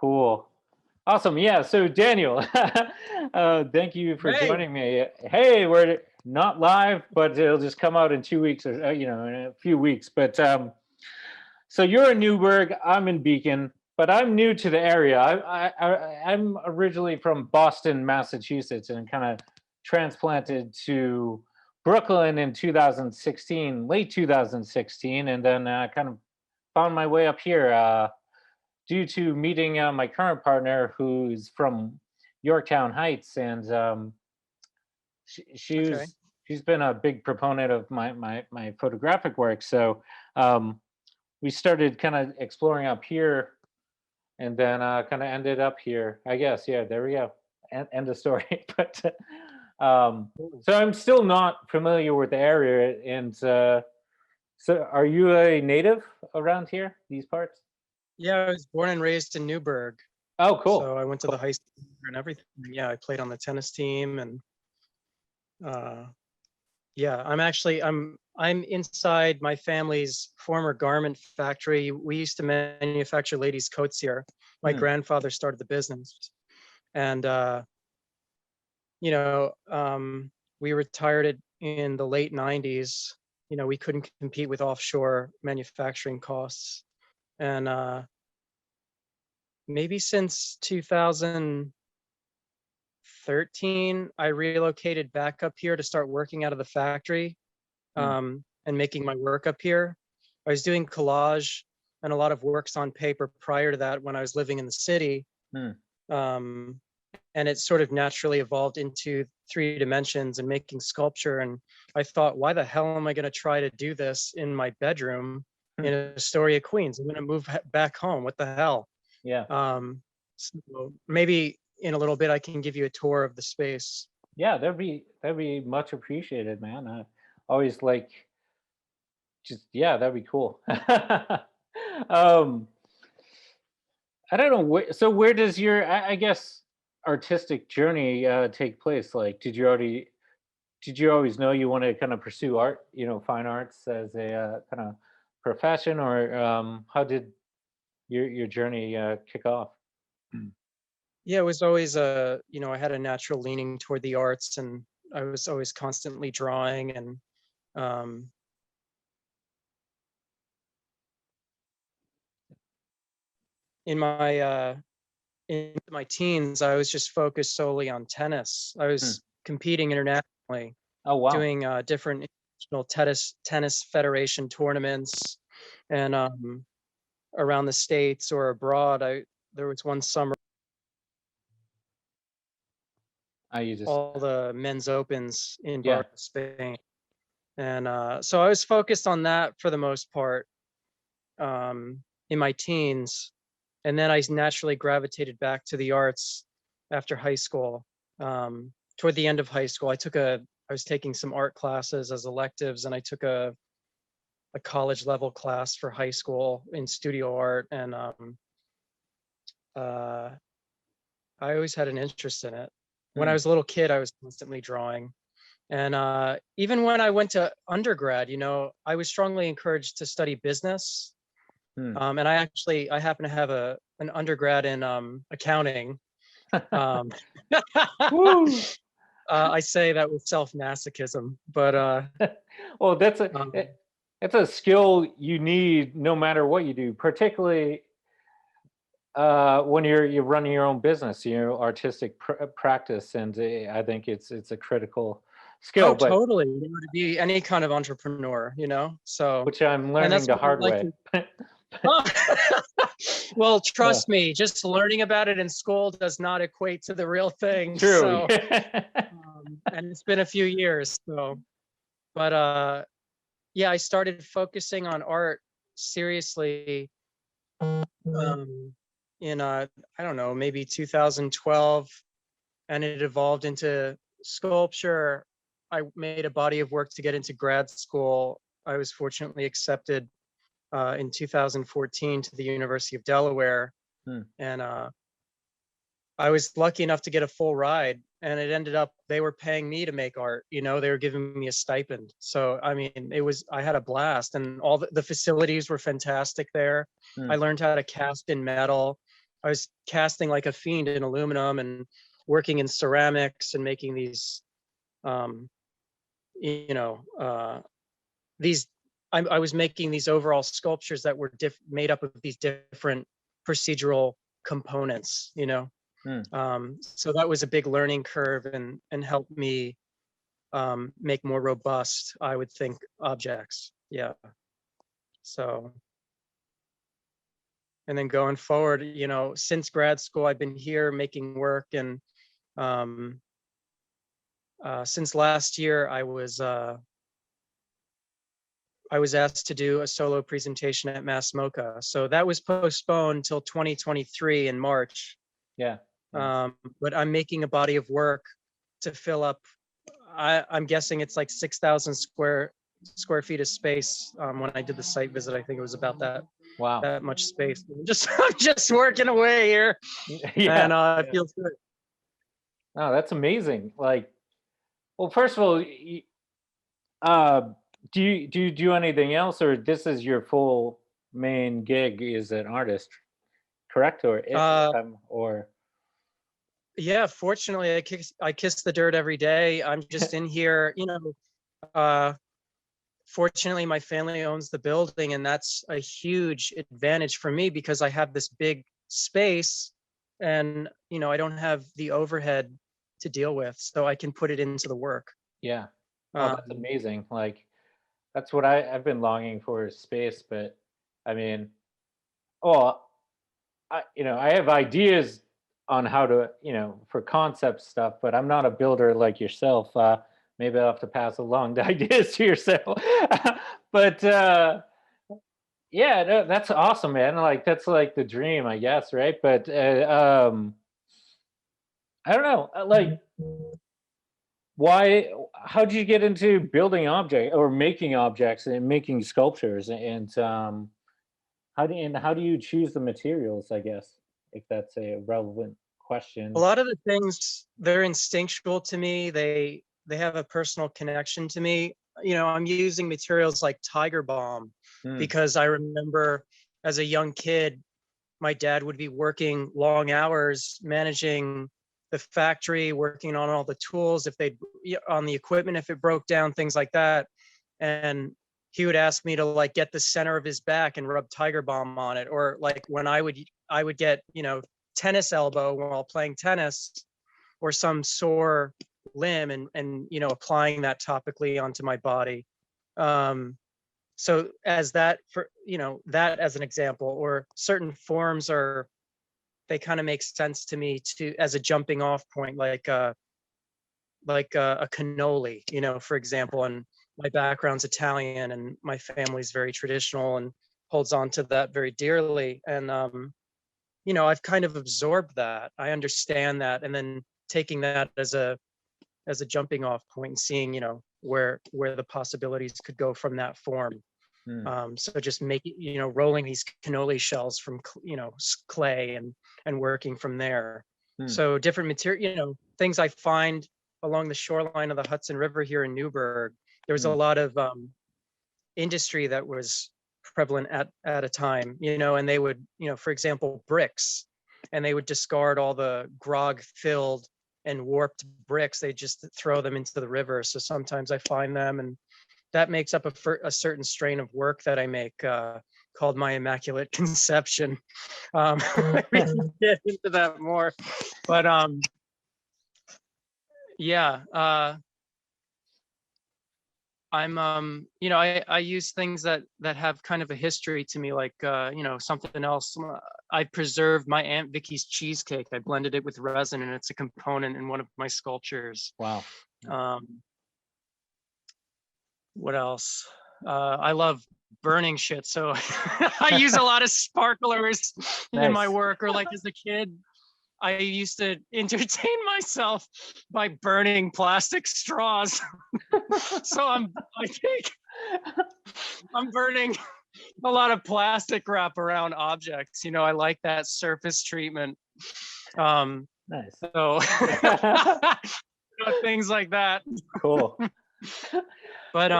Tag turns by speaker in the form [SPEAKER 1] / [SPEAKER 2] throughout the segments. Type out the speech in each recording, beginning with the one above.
[SPEAKER 1] Cool. Awesome. Yeah. So Daniel, thank you for
[SPEAKER 2] Hey,
[SPEAKER 1] joining me. Hey, we're not live, but it'll just come out in 2 weeks or in a few weeks. But so you're in Newburgh, I'm in Beacon, but I'm new to the area. I'm originally from Boston, Massachusetts, and kind of transplanted to Brooklyn in 2016, late 2016, and then kind of found my way up here. Due to meeting my current partner who's from Yorktown Heights, and she,
[SPEAKER 2] okay.
[SPEAKER 1] she's been a big proponent of my photographic work. So um, we started kind of exploring up here, and then kind of ended up here. I guess, yeah. There we go. End of story. But
[SPEAKER 2] Cool.
[SPEAKER 1] so I'm still not familiar with the area, and so are you a native around here, these parts?
[SPEAKER 2] Yeah, I was born and raised in Newburgh,
[SPEAKER 1] Oh, cool.
[SPEAKER 2] so I went to the
[SPEAKER 1] Cool.
[SPEAKER 2] high school and everything. Yeah, I played on the tennis team, and uh, yeah, I'm inside my family's former garment factory. We used to manufacture ladies' coats here. My
[SPEAKER 1] Hmm.
[SPEAKER 2] grandfather started the business, and you know, we retired it in the late '90s. We couldn't compete with offshore manufacturing costs, and maybe since 2013, I relocated back up here to start working out of the factory,
[SPEAKER 1] Hmm.
[SPEAKER 2] and making my work up here. I was doing collage and a lot of works on paper prior to that when I was living in the city.
[SPEAKER 1] Hmm.
[SPEAKER 2] Um, and it sort of naturally evolved into 3 dimensions and making sculpture. And I thought, why the hell am I going to try to do this in my bedroom
[SPEAKER 1] Hmm.
[SPEAKER 2] in Astoria, Queens? I'm going to move back home. What the hell?
[SPEAKER 1] Yeah.
[SPEAKER 2] So maybe in a little bit I can give you a tour of the space.
[SPEAKER 1] Yeah, that'd be much appreciated, man. I always like just yeah, that'd be cool. um, I don't know so where does your I guess artistic journey take place? Like, did you always know you want to kind of pursue art, fine arts as a kind of profession, or how did your journey kick off? Mm.
[SPEAKER 2] Yeah, it was always I had a natural leaning toward the arts, and I was always constantly drawing, and um in my teens I was just focused solely on tennis. I
[SPEAKER 1] Hmm.
[SPEAKER 2] was competing internationally,
[SPEAKER 1] Oh, wow.
[SPEAKER 2] doing different international tennis federation tournaments, and around the states or abroad. I There was one summer,
[SPEAKER 1] You just
[SPEAKER 2] all the men's opens in
[SPEAKER 1] yeah.
[SPEAKER 2] Barcelona, Spain. And so I was focused on that for the most part, in my teens. And then I naturally gravitated back to the arts after high school. Toward the end of high school, I was taking some art classes as electives, and I took a college level class for high school in studio art. And uh, I always had an interest in it. When I
[SPEAKER 1] Hmm.
[SPEAKER 2] was a little kid, I was constantly drawing. And even when I went to undergrad, I was strongly encouraged to study business.
[SPEAKER 1] Hmm.
[SPEAKER 2] And I happen to have an undergrad in accounting. Um,
[SPEAKER 1] Woo!
[SPEAKER 2] I say that with self-masochism, but
[SPEAKER 1] Well,
[SPEAKER 2] um,
[SPEAKER 1] it's a skill you need no matter what you do, particularly when you're running your own business, artistic practice, and I think it's a critical
[SPEAKER 2] oh,
[SPEAKER 1] skill, but
[SPEAKER 2] totally. To be any kind of entrepreneur, so,
[SPEAKER 1] which I'm
[SPEAKER 2] and
[SPEAKER 1] learning
[SPEAKER 2] that's
[SPEAKER 1] the
[SPEAKER 2] what I
[SPEAKER 1] hard
[SPEAKER 2] like.
[SPEAKER 1] way.
[SPEAKER 2] Oh, well,
[SPEAKER 1] Yeah,
[SPEAKER 2] trust me, just learning about it in school does not equate to the real thing.
[SPEAKER 1] true.
[SPEAKER 2] So, and it's been a few years, so, but yeah, I started focusing on art seriously um, in I don't know, maybe 2012, and it evolved into sculpture. I made a body of work to get into grad school. I was fortunately accepted in 2014 to the University of Delaware,
[SPEAKER 1] Hmm.
[SPEAKER 2] and I was lucky enough to get a full ride. And it ended up they were paying me to make art. They were giving me a stipend. So I mean, I had a blast, and all the facilities were fantastic there.
[SPEAKER 1] Hmm.
[SPEAKER 2] I learned how to cast in metal. I was casting like a fiend in aluminum and working in ceramics and making these, you know, these, I was making these overall sculptures that were made up of these different procedural components, you know. So that was a big learning curve and helped me make more robust, I would think, objects. Yeah. So, and then going forward, you know, since grad school, I've been here making work, and since last year, I was asked to do a solo presentation at MASS MoCA. So that was postponed till 2023 in March.
[SPEAKER 1] Yeah.
[SPEAKER 2] But I'm making a body of work to fill up. I'm guessing it's like 6,000 square feet of space. When I did the site visit, I think it was about that.
[SPEAKER 1] Wow.
[SPEAKER 2] That much space. I'm just working away here,
[SPEAKER 1] Yeah.
[SPEAKER 2] and it feels good.
[SPEAKER 1] Oh, that's amazing. Like, well, first of all, do you do anything else, or this is your full main gig as an artist, correct? Or or
[SPEAKER 2] yeah, fortunately, I kiss the dirt every day. I'm just in here, you know. Fortunately, my family owns the building, and that's a huge advantage for me because I have this big space, and you know, I don't have the overhead to deal with, so I can put it into the work.
[SPEAKER 1] yeah. Oh, that's amazing. Like, that's what I've been longing for, is space. But I mean, oh, I have ideas on how to, for concept stuff, but I'm not a builder like yourself. Maybe I'll have to pass along the ideas to yourself. But yeah, no, that's awesome, man. Like, that's like the dream, I guess, right? But I don't know, like, why? How did you get into building object or making objects and making sculptures? And how do you choose the materials, I guess, if that's a relevant
[SPEAKER 2] A
[SPEAKER 1] question?
[SPEAKER 2] lot of the things, they're instinctual to me. They have a personal connection to me. You know, I'm using materials like tiger balm
[SPEAKER 1] Hmm.
[SPEAKER 2] because I remember as a young kid, my dad would be working long hours managing the factory, working on all the tools, if they on the equipment, if it broke down, things like that. And he would ask me to like get the center of his back and rub tiger balm on it. Or like when I would get, you know, tennis elbow while playing tennis, or some sore limb, and you know, applying that topically onto my body. So as that, for you know, that as an example, or certain forms are, they kind of make sense to me to as a jumping off point, like a cannoli, you know, for example. And my background's Italian, and my family's very traditional and holds on to that very dearly. And you know, I've kind of absorbed that. I understand that, and then taking that as a jumping off point and seeing, you know, where the possibilities could go from that form.
[SPEAKER 1] Hmm.
[SPEAKER 2] So just making, you know, rolling these cannoli shells from, you know, clay, and working from there.
[SPEAKER 1] Hmm.
[SPEAKER 2] So different material, you know, things I find along the shoreline of the Hudson River here in Newburgh. There was a
[SPEAKER 1] Hmm.
[SPEAKER 2] lot of industry that was prevalent at a time, you know, and they would, you know, for example, bricks, and they would discard all the grog filled and warped bricks. They just throw them into the river. So sometimes I find them, and that makes up a certain strain of work that I make, called my Immaculate Conception. We can get into that more, but yeah, I'm you know, I use things that have kind of a history to me, like you know, something else. I preserved my Aunt Vicky's cheesecake. I blended it with resin, and it's a component in one of my sculptures.
[SPEAKER 1] Wow.
[SPEAKER 2] What else? I love burning shit, so I use a lot of sparklers in my
[SPEAKER 1] Nice.
[SPEAKER 2] work. Or like as a kid, I used to entertain myself by burning plastic straws. So I think I'm burning a lot of plastic wrap around objects. You know, I like that surface treatment.
[SPEAKER 1] Nice.
[SPEAKER 2] So you know, things like that.
[SPEAKER 1] Cool.
[SPEAKER 2] But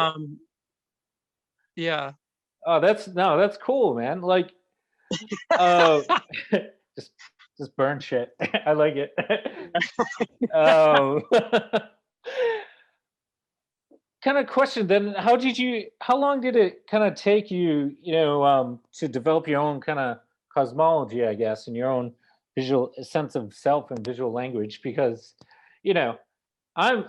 [SPEAKER 2] yeah.
[SPEAKER 1] Oh, that's cool, man. Like, uh, just burn shit. I like it. um, kind of question then, how long did it kind of take you, to develop your own kind of cosmology, I guess, and your own visual sense of self and visual language? Because, you know, I'm,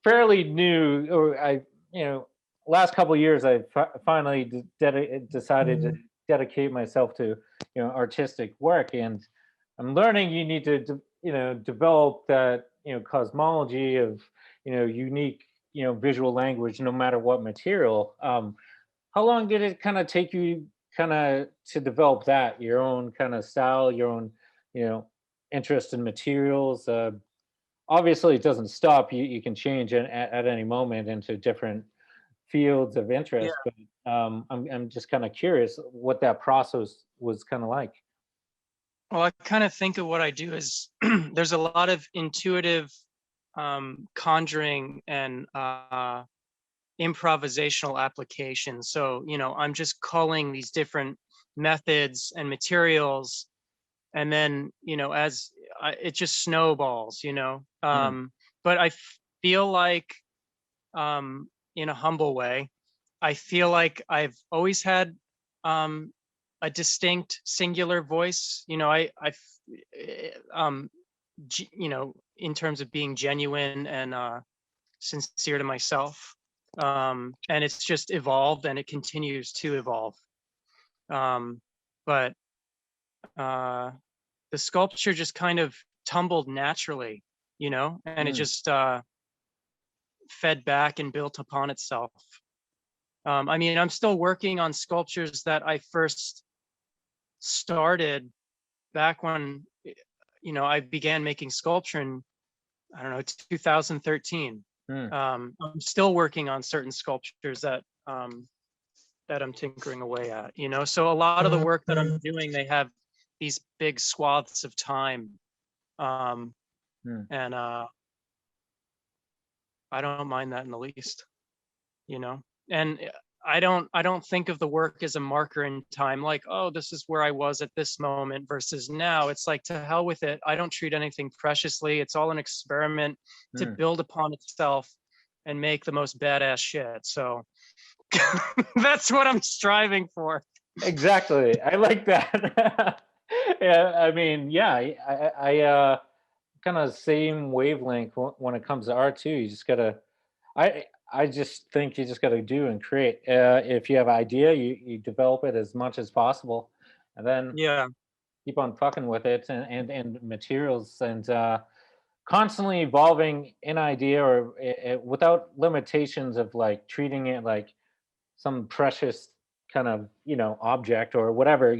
[SPEAKER 1] fairly new, or last couple of years, I finally decided to dedicate myself to, artistic work, and I'm learning you need to, develop that, cosmology of, unique, visual language, no matter what material. How long did it kind of take you, kind of, to develop that, your own kind of style, your own, you know, interest in materials? Obviously it doesn't stop. You can change at any moment into different fields of interest, but I'm just kind of curious what that process was kind of like.
[SPEAKER 2] Well, I kind of think of what I do as there's a lot of intuitive conjuring and improvisational application. So, I'm just culling these different methods and materials, and then, it just snowballs,
[SPEAKER 1] Mm,
[SPEAKER 2] but I feel like, in a humble way, I feel like I've always had a distinct singular voice. In terms of being genuine and sincere to myself. And it's just evolved and it continues to evolve. But the sculpture just kind of tumbled naturally, and it
[SPEAKER 1] mm,
[SPEAKER 2] just fed back and built upon itself. I mean, I'm still working on sculptures that I first started back when, I began making sculpture in, I don't know, 2013.
[SPEAKER 1] mm,
[SPEAKER 2] I'm still working on certain sculptures that I'm tinkering away at, So a lot of the work that I'm doing, they have these big swaths of time,
[SPEAKER 1] mm.
[SPEAKER 2] and I don't mind that in the least, And I don't think of the work as a marker in time, like, oh, this is where I was at this moment versus now. It's like, to hell with it. I don't treat anything preciously. It's all an experiment to
[SPEAKER 1] Mm.
[SPEAKER 2] build upon itself and make the most badass shit. So that's what I'm striving for.
[SPEAKER 1] Exactly. I like that. Yeah, I mean, yeah, I kind of same wavelength when it comes to art too. You just gotta, I just think you just gotta do and create. If you have an idea, you develop it as much as possible, and then
[SPEAKER 2] Yeah.
[SPEAKER 1] keep on fucking with it, and materials, and constantly evolving an idea, or without limitations of like treating it like some precious kind of, object or whatever,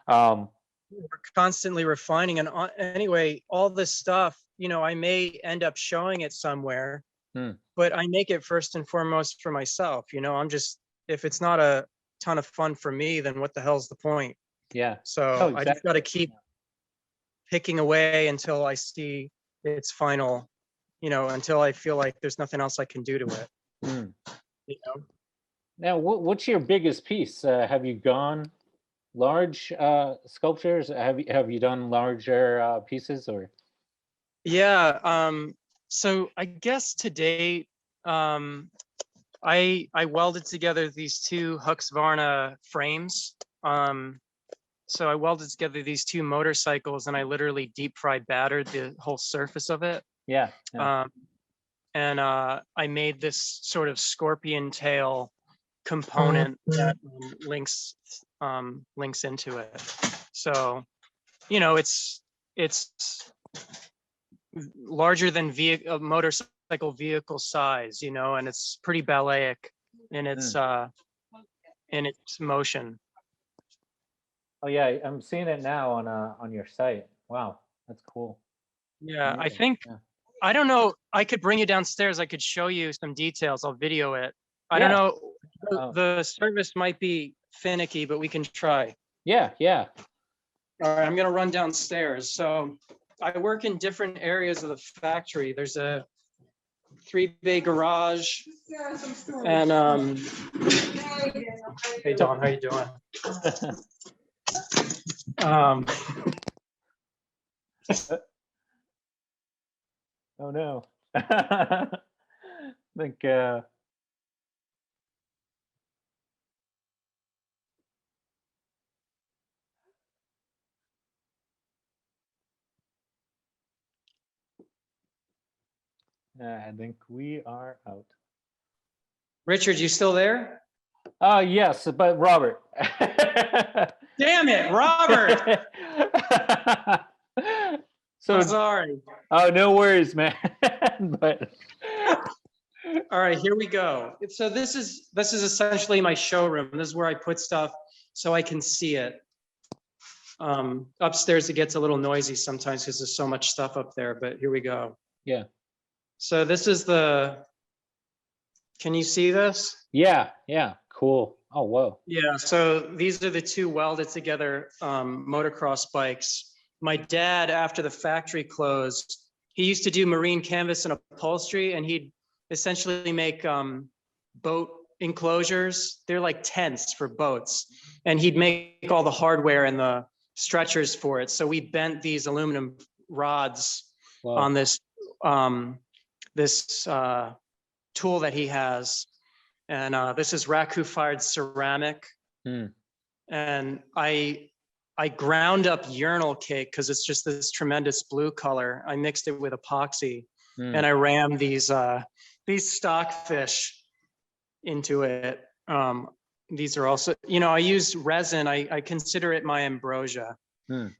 [SPEAKER 1] um
[SPEAKER 2] We're constantly refining. And anyway, all this stuff, I may end up showing it somewhere,
[SPEAKER 1] hmm,
[SPEAKER 2] but I make it first and foremost for myself. If it's not a ton of fun for me, then what the hell's the point?
[SPEAKER 1] yeah. Oh,
[SPEAKER 2] So I just got
[SPEAKER 1] exactly.
[SPEAKER 2] to keep picking away until I see its final, until I feel like there's nothing else I can do to it.
[SPEAKER 1] Hmm.
[SPEAKER 2] You know?
[SPEAKER 1] Now, what's your biggest piece? Have you gone large sculptures? Have you done larger pieces, or?
[SPEAKER 2] Yeah. So I guess to date, I welded together these two Husqvarna frames. So I welded together these two motorcycles, and I literally deep fry battered the whole surface of it.
[SPEAKER 1] Yeah, yeah.
[SPEAKER 2] Um, and I made this sort of scorpion tail component that links into it. So, it's larger than a motorcycle vehicle size, and it's pretty balletic in its
[SPEAKER 1] Mm.
[SPEAKER 2] motion.
[SPEAKER 1] Oh yeah, I'm seeing it now on your site. Wow, that's cool.
[SPEAKER 2] Yeah, I
[SPEAKER 1] Amazing.
[SPEAKER 2] think,
[SPEAKER 1] Yeah.
[SPEAKER 2] I don't know. I could bring you downstairs. I could show you some details. I'll video it. I don't
[SPEAKER 1] Yeah.
[SPEAKER 2] know.
[SPEAKER 1] Uh,
[SPEAKER 2] The service might be finicky, but we can try.
[SPEAKER 1] yeah, yeah.
[SPEAKER 2] All right, I'm gonna run downstairs. So I work in different areas of the factory. There's a 3-bay garage, and hey Don, how you doing? Um,
[SPEAKER 1] Oh no. I think I think we are out.
[SPEAKER 2] Richard, you still there?
[SPEAKER 1] Yes, but Robert.
[SPEAKER 2] Damn it, Robert.
[SPEAKER 1] So,
[SPEAKER 2] I'm sorry.
[SPEAKER 1] oh, no worries, man. But
[SPEAKER 2] All right, here we go. So this is essentially my showroom. This is where I put stuff so I can see it. Upstairs, it gets a little noisy sometimes because there's so much stuff up there, but here we go.
[SPEAKER 1] yeah,
[SPEAKER 2] So this is can you see this?
[SPEAKER 1] yeah, cool. Oh, whoa.
[SPEAKER 2] Yeah, so these are the two welded together motocross bikes. My dad, after the factory closed, he used to do marine canvas and upholstery, and he'd essentially make boat enclosures. They're like tents for boats. And he'd make all the hardware and the stretchers for it. So we bent these aluminum rods
[SPEAKER 1] Wow.
[SPEAKER 2] on this tool that he has. And this is raku fired ceramic. And I ground up urinal cake because it's just this tremendous blue color. I mixed it with epoxy and I rammed these stockfish into it. These are also, I use resin. I consider it my ambrosia.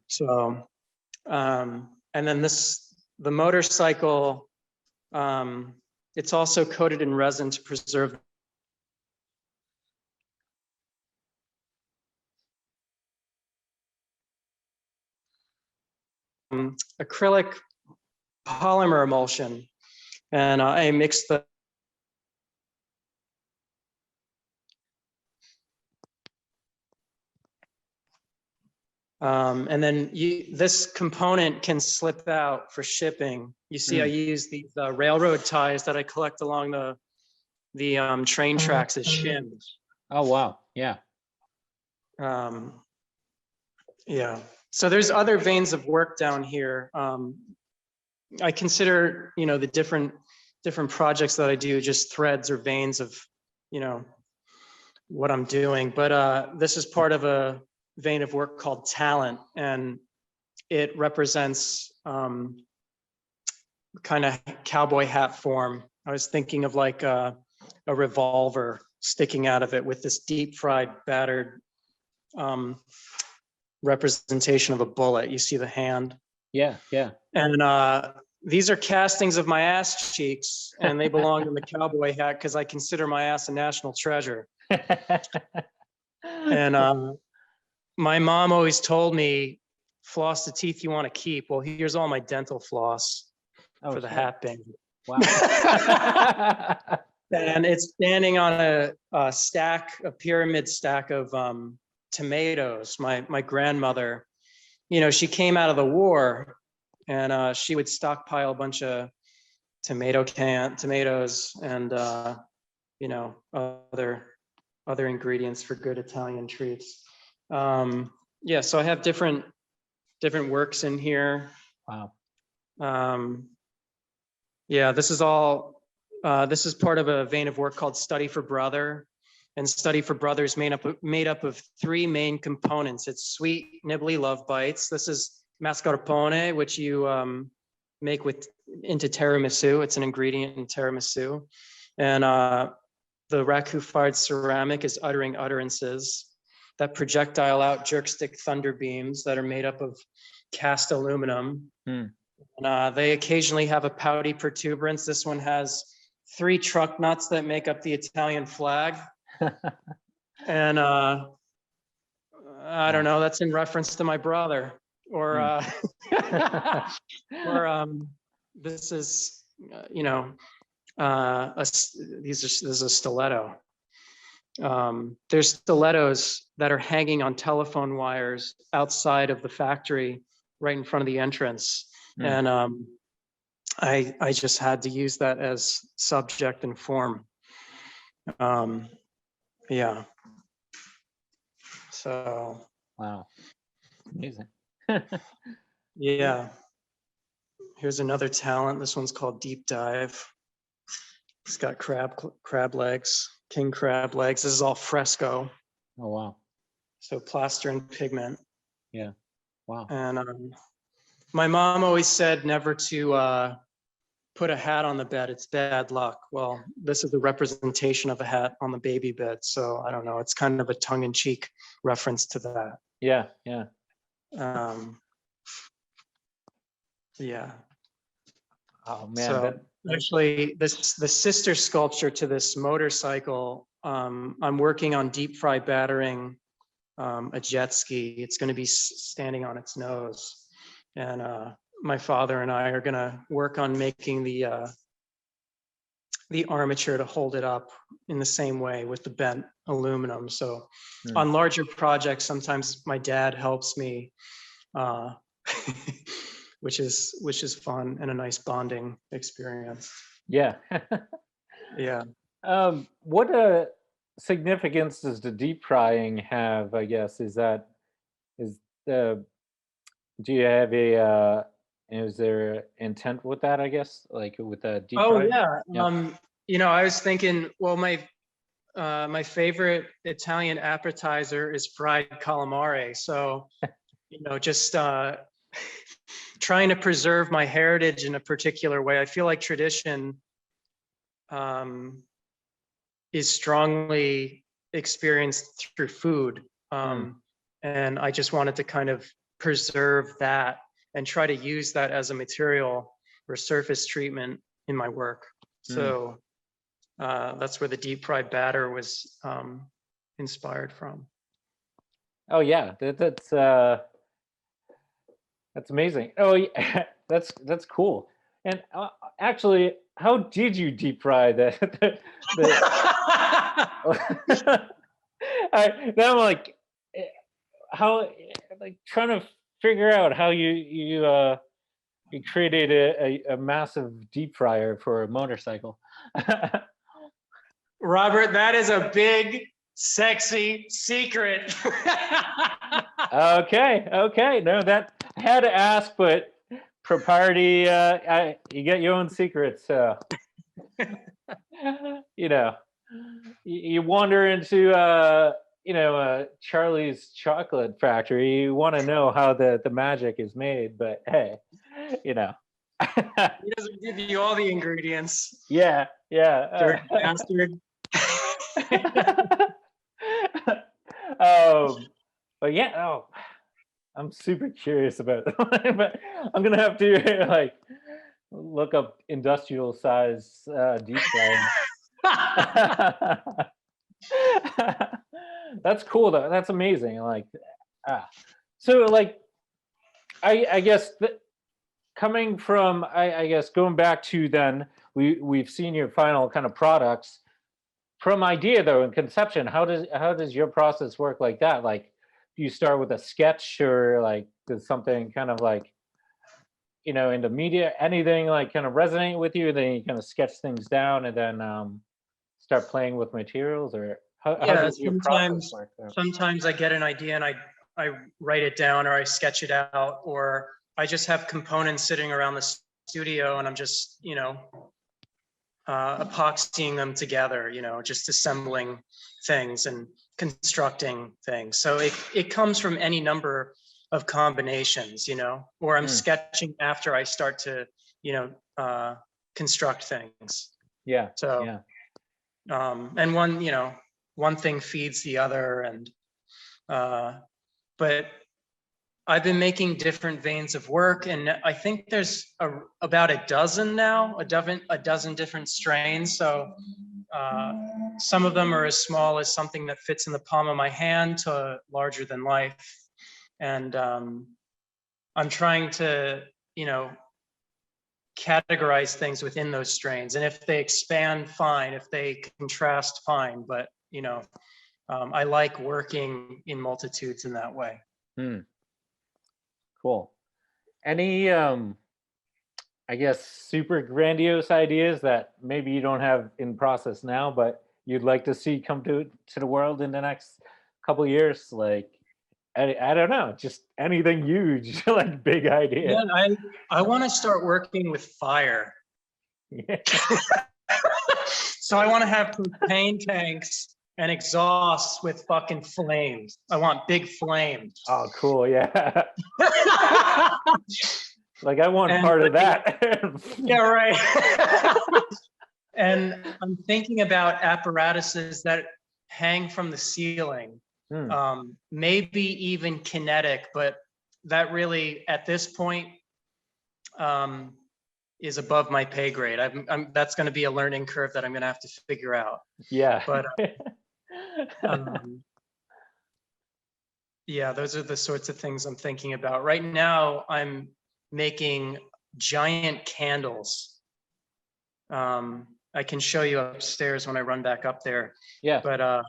[SPEAKER 2] So, and then the motorcycle, it's also coated in resin to preserve acrylic polymer emulsion, and I mixed the and then this component can slip out for shipping. You see, I use these railroad ties that I collect along the train tracks as shims.
[SPEAKER 1] Oh, wow. Yeah.
[SPEAKER 2] Yeah. So there's other veins of work down here. I consider, the different projects that I do just threads or veins of, what I'm doing. But this is part of a vein of work called talent, and it represents kind of cowboy hat form. I was thinking of like a revolver sticking out of it with this deep fried battered representation of a bullet. You see the hand.
[SPEAKER 1] Yeah.
[SPEAKER 2] And these are castings of my ass cheeks, and they belong in the cowboy hat because I consider my ass a national treasure. And my mom always told me, floss the teeth you want to keep. Well, here's all my dental floss for the hat band.
[SPEAKER 1] Wow.
[SPEAKER 2] And it's standing on a pyramid stack of tomatoes. My grandmother, she came out of the war, and she would stockpile a bunch of tomatoes and other ingredients for good Italian treats. Yeah, so I have different works in here.
[SPEAKER 1] Wow.
[SPEAKER 2] Yeah, this is part of a vein of work called Study for Brother. And Study for Brother is made up of three main components. It's sweet, nibbly love bites. This is mascarpone, which you make into tiramisu. It's an ingredient in tiramisu. And the raku fired ceramic is uttering utterances that projectile out jerk stick thunder beams that are made up of cast aluminum. And they occasionally have a pouty protuberance. This one has 3 truck nuts that make up the Italian flag. And I don't know, that's in reference to my brother. Or this is, this is a stiletto. There's stilettos that are hanging on telephone wires outside of the factory, right in front of the entrance. And I just had to use that as subject and form. Yeah. So.
[SPEAKER 1] Wow. Amazing.
[SPEAKER 2] Yeah. Here's another talent. This one's called Deep Dive. It's got crab legs, king crab legs. This is all fresco.
[SPEAKER 1] Oh, wow.
[SPEAKER 2] So plaster and pigment.
[SPEAKER 1] Yeah. Wow.
[SPEAKER 2] And my mom always said never to put a hat on the bed. It's bad luck. Well, this is a representation of a hat on the baby bed. So I don't know. It's kind of a tongue-in-cheek reference to that.
[SPEAKER 1] Yeah. Yeah.
[SPEAKER 2] Yeah.
[SPEAKER 1] Oh, man.
[SPEAKER 2] So actually, the sister sculpture to this motorcycle, I'm working on deep fry battering a jet ski. It's going to be standing on its nose, and my father and I are going to work on making the armature to hold it up in the same way with the bent aluminum. So on larger projects, sometimes my dad helps me. Which is fun and a nice bonding experience.
[SPEAKER 1] Yeah.
[SPEAKER 2] Yeah.
[SPEAKER 1] What significance does the deep frying have, I guess? Is the do you have is there intent with that, I guess, like with the deep frying?
[SPEAKER 2] Yeah.
[SPEAKER 1] Yeah.
[SPEAKER 2] I was thinking, well, my favorite Italian appetizer is fried calamari. So, just trying to preserve my heritage in a particular way. I feel like tradition is strongly experienced through food. And I just wanted to kind of preserve that and try to use that as a material or surface treatment in my work. So that's where the deep fried batter was inspired from.
[SPEAKER 1] Oh, yeah. That's amazing. Oh, yeah. That's cool. And actually, how did you deep fry now I'm like, how, like trying to figure out how you created a massive deep fryer for a motorcycle.
[SPEAKER 2] Robert, that is a big, sexy secret.
[SPEAKER 1] Okay. No, that I had to ask, but propriety, you get your own secrets. So, you wander into, Charlie's chocolate factory. You want to know how the magic is made, but hey,
[SPEAKER 2] He doesn't give you all the ingredients.
[SPEAKER 1] Yeah.
[SPEAKER 2] Dirty bastard.
[SPEAKER 1] But yeah, I'm super curious about it. But I'm gonna have to like look up industrial size deep fryer. That's cool though. That's amazing. Like, so like, I guess coming from, I guess going back to then we've seen your final kind of products. From idea though and conception, how does your process work like that? Like, do you start with a sketch, or like does something kind of like, in the media, anything like kind of resonate with you, then you kind of sketch things down and then start playing with materials, or how does your process work there?
[SPEAKER 2] Sometimes I get an idea and I write it down, or I sketch it out, or I just have components sitting around the studio and I'm just, epoxying them together, just assembling things and constructing things. So it comes from any number of combinations, or I'm sketching after I start to, construct things.
[SPEAKER 1] Yeah.
[SPEAKER 2] So,
[SPEAKER 1] yeah.
[SPEAKER 2] And one thing feeds the other, and but I've been making different veins of work, and I think there's about a dozen now, a dozen different strains. So some of them are as small as something that fits in the palm of my hand to larger than life. And I'm trying to, categorize things within those strains. And if they expand, fine. If they contrast, fine. But, I like working in multitudes in that way.
[SPEAKER 1] Cool. Any I guess super grandiose ideas that maybe you don't have in process now, but you'd like to see come to the world in the next couple of years? Like, I don't know, just anything huge, like big idea.
[SPEAKER 2] Yeah, I want to start working with fire.
[SPEAKER 1] Yeah.
[SPEAKER 2] So I want to have propane tanks and exhausts with fucking flames. I want big flames.
[SPEAKER 1] Oh, cool. Yeah. Like I want
[SPEAKER 2] And
[SPEAKER 1] part of
[SPEAKER 2] like-
[SPEAKER 1] that.
[SPEAKER 2] Yeah, right. And I'm thinking about apparatuses that hang from the ceiling,
[SPEAKER 1] Hmm.
[SPEAKER 2] maybe even kinetic, but that really, at this point, is above my pay grade. That's going to be a learning curve that I'm going to have to figure out.
[SPEAKER 1] Yeah.
[SPEAKER 2] But yeah, those are the sorts of things I'm thinking about. Right now, I'm making giant candles. I can show you upstairs when I run back up there.
[SPEAKER 1] Yeah.
[SPEAKER 2] But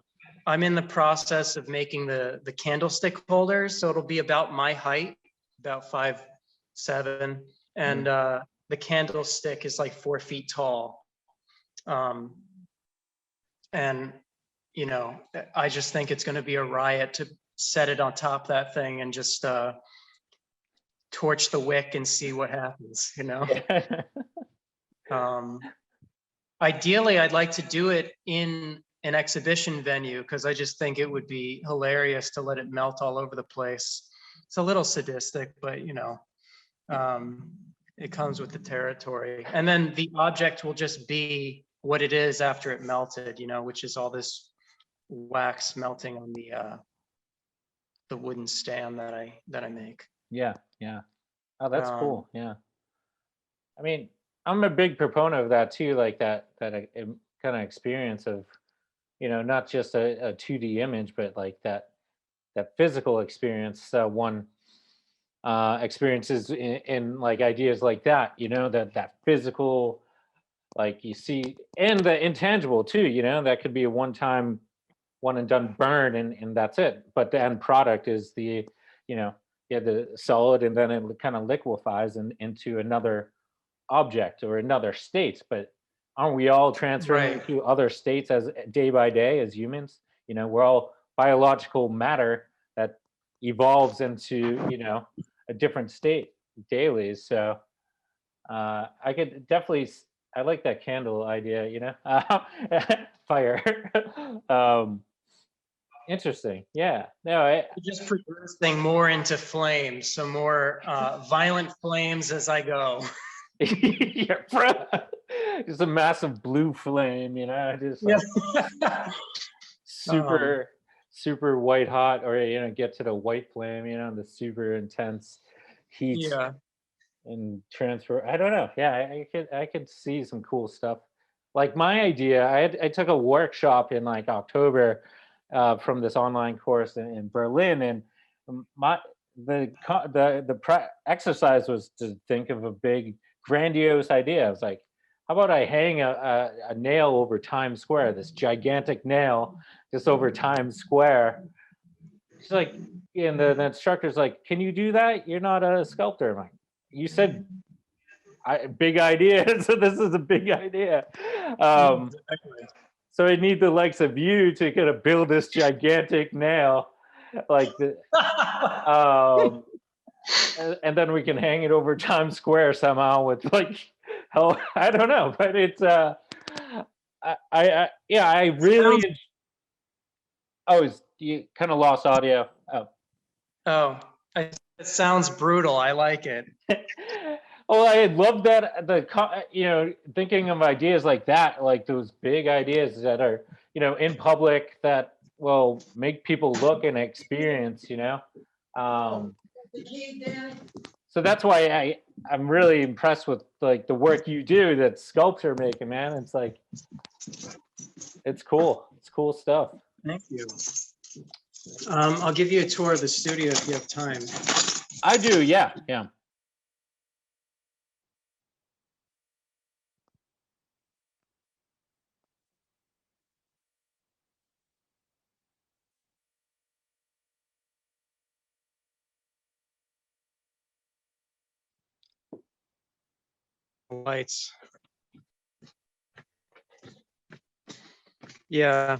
[SPEAKER 2] I'm in the process of making the candlestick holders, so it'll be about my height, about 5'7", and the candlestick is like 4 feet tall. And you know, I just think it's going to be a riot to set it on top of that thing and just torch the wick and see what happens, you know. Ideally, I'd like to do it in an exhibition venue because I just think it would be hilarious to let it melt all over the place. It's a little sadistic, but you know, it comes with the territory. And then the object will just be what it is after it melted, you know, which is all this wax melting on the wooden stand that I make.
[SPEAKER 1] Yeah. Yeah. Oh, that's
[SPEAKER 2] Um,
[SPEAKER 1] cool. Yeah. I mean, I'm a big proponent of that too, like that kind of experience of, not just a 2D image, but like that physical experience. One experiences in like ideas like that, that physical, like you see, and the intangible too, that could be a one and done burn, and that's it. But the end product is you know, the solid, and then it kind of liquefies into another object or another state. But aren't we all transferring
[SPEAKER 2] Right.
[SPEAKER 1] to other states as day by day as humans? We're all biological matter that evolves into a different state daily. So I could definitely I like that candle idea, fire. um Interesting. Yeah. No,
[SPEAKER 2] Just progressing more into flames, so more violent flames as I go.
[SPEAKER 1] yeah, bro. Just a massive blue flame, just like super super white hot, or get to the white flame, the super intense heat
[SPEAKER 2] Yeah.
[SPEAKER 1] and transfer. I don't know. Yeah, I could see some cool stuff. Like my idea, I took a workshop in like October from this online course in Berlin, and my exercise was to think of a big grandiose idea. I was like, how about I hang a nail over Times Square, this gigantic nail just over Times Square. She's like, and the instructor's like, can you do that? You're not a sculptor. I'm like, you said big idea. So this is a big idea. So I need the likes of you to kind of build this gigantic nail, like the, and then we can hang it over Times Square somehow with like, hell, I don't know, but it's I really. Oh, you kind of lost audio. Oh.
[SPEAKER 2] It sounds brutal. I like it.
[SPEAKER 1] Well, I love that thinking of ideas like that, like those big ideas that are in public that will make people look and experience. So that's why I'm really impressed with like the work you do, that sculpture making, man. It's like it's cool. It's cool stuff.
[SPEAKER 2] Thank you. I'll give you a tour of the studio if you have time.
[SPEAKER 1] I do. Yeah. Yeah.
[SPEAKER 2] Lights. Yeah,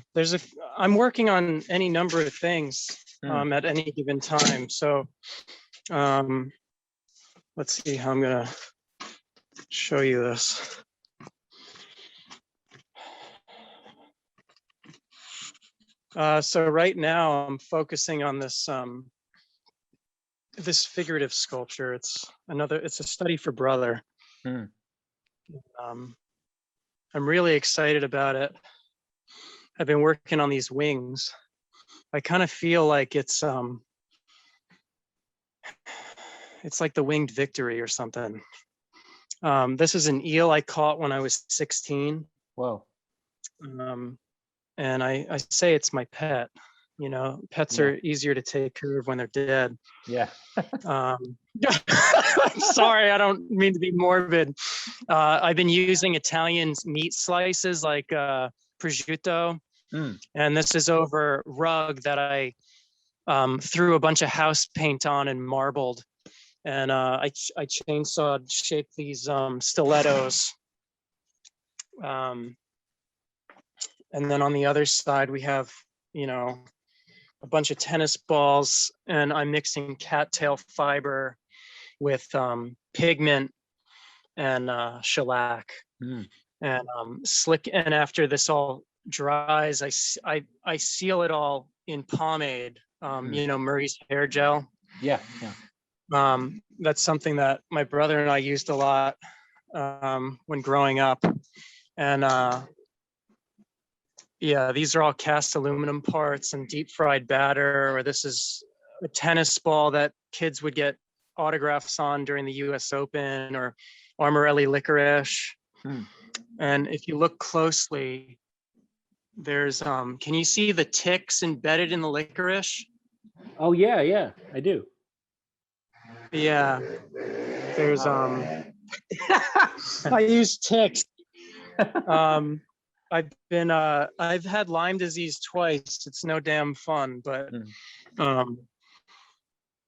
[SPEAKER 2] I'm working on any number of things. at any given time. So let's see how I'm gonna show you this. So right now I'm focusing on this this figurative sculpture. It's a study for brother. I'm really excited about it. I've been working on these wings. I kind of feel like it's like the winged victory or something. This is an eel I caught when I was 16.
[SPEAKER 1] Whoa.
[SPEAKER 2] And I say it's my pet. You know, pets are easier to take care of when they're dead.
[SPEAKER 1] Yeah.
[SPEAKER 2] I'm sorry, I don't mean to be morbid. I've been using Italian meat slices like prosciutto, and this is over rug that I threw a bunch of house paint on and marbled, and I chainsawed shaped these stilettos. And then on the other side we have, you know, a bunch of tennis balls, and I'm mixing cattail fiber with pigment and shellac, and slick. And after this all dries, I seal it all in pomade. You know, Murray's hair gel.
[SPEAKER 1] Yeah.
[SPEAKER 2] That's something that my brother and I used a lot when growing up, and yeah, these are all cast aluminum parts and deep fried batter. Or this is a tennis ball that kids would get autographs on during the US Open, or Armorelli licorice. And if you look closely, there's, can you see the ticks embedded in the licorice?
[SPEAKER 1] Oh yeah, I do.
[SPEAKER 2] Yeah, there's, I use ticks. I've had Lyme disease twice. It's no damn fun, but